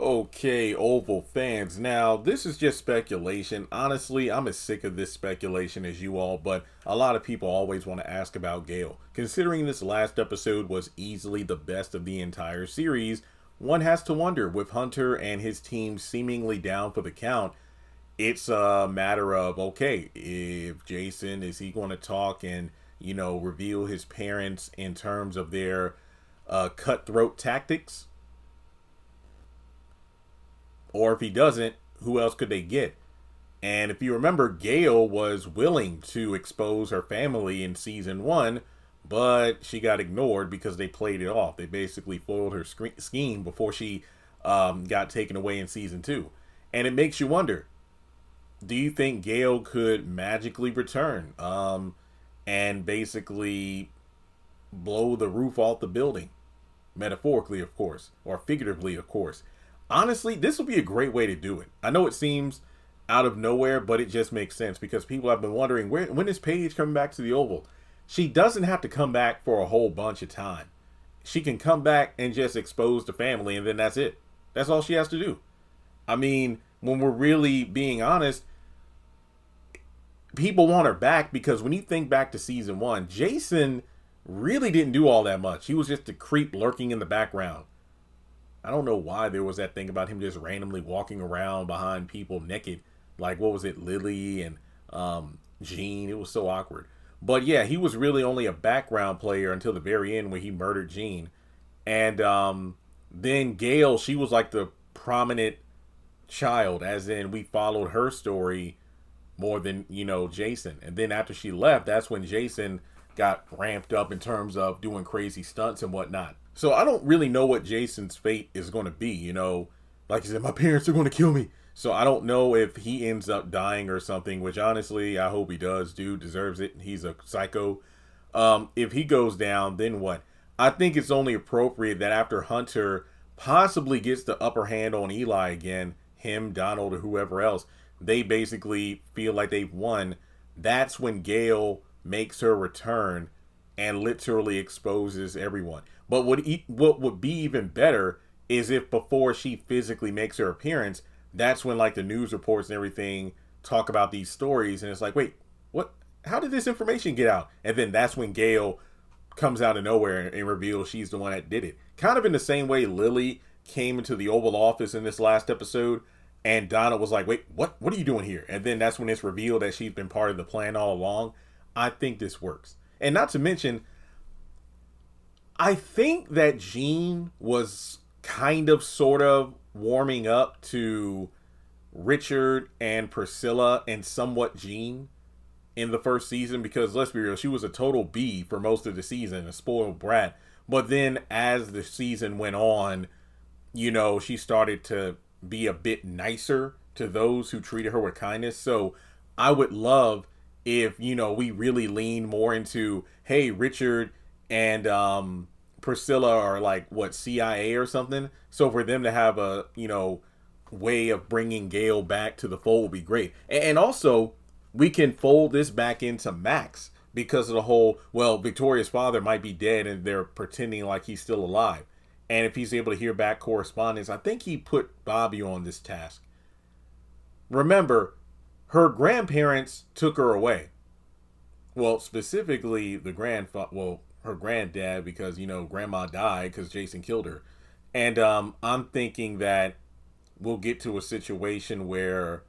Okay, Oval fans. Now, this is just speculation. Honestly, I'm as sick of this speculation as you all, but a lot of people always want to ask about Gayle. Considering this last episode was easily the best of the entire series, one has to wonder, with Hunter and his team seemingly down for the count, it's a matter of, okay, if Jason, is he going to talk and, reveal his parents in terms of their cutthroat tactics? Or if he doesn't, who else could they get? And if you remember, Gayle was willing to expose her family in season one, but she got ignored because they played it off. They basically foiled her scheme before she got taken away in season two. And it makes you wonder, do you think Gayle could magically return and basically blow the roof off the building? Metaphorically, of course, or figuratively, of course. Honestly, this would be a great way to do it. I know it seems out of nowhere, but it just makes sense because people have been wondering when is Paige coming back to the Oval? She doesn't have to come back for a whole bunch of time. She can come back and just expose the family, and then that's it. That's all she has to do. I mean, when we're really being honest, people want her back because when you think back to season one, Jason really didn't do all that much. He was just a creep lurking in the background. I don't know why there was that thing about him just randomly walking around behind people naked. Like, what was it, Lily and Jean? It was so awkward. But yeah, he was really only a background player until the very end when he murdered Jean. And then Gayle, she was like the prominent child, as in we followed her story more than, Jason. And then after she left, that's when Jason got ramped up in terms of doing crazy stunts and whatnot. So I don't really know what Jason's fate is going to be, Like I said, my parents are going to kill me. So I don't know if he ends up dying or something, which honestly, I hope he does. Dude deserves it. He's a psycho. If he goes down, then what? I think it's only appropriate that after Hunter possibly gets the upper hand on Eli again, him, Donald, or whoever else, they basically feel like they've won. That's when Gayle makes her return and literally exposes everyone. But what would be even better is if before she physically makes her appearance, that's when like the news reports and everything talk about these stories, and it's like, wait, what? How did this information get out? And then that's when Gayle comes out of nowhere and reveals she's the one that did it. Kind of in the same way Lily came into the Oval Office in this last episode, and Donna was like, wait, what are you doing here? And then that's when it's revealed that she's been part of the plan all along. I think this works. And not to mention, I think that Jean was kind of sort of warming up to Richard and Priscilla and somewhat Jean in the first season, because let's be real, she was a total B for most of the season, a spoiled brat. But then as the season went on, she started to be a bit nicer to those who treated her with kindness. So I would love if, we really lean more into, hey, Richard and Priscilla are like, what, CIA or something? So for them to have a, way of bringing Gayle back to the fold would be great. And also, we can fold this back into Max because of the whole, well, Victoria's father might be dead and they're pretending like he's still alive. And if he's able to hear back correspondence, I think he put Bobby on this task. Remember, her grandparents took her away. Well, specifically her granddad, because, grandma died because Jason killed her. And I'm thinking that we'll get to a situation where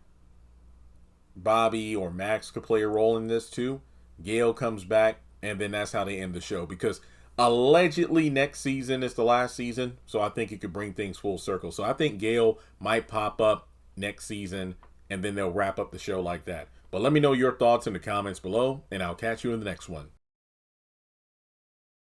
Bobby or Max could play a role in this too. Gayle comes back, and then that's how they end the show. Because allegedly next season is the last season, so I think it could bring things full circle. So I think Gayle might pop up next season, and then they'll wrap up the show like that. But let me know your thoughts in the comments below, and I'll catch you in the next one.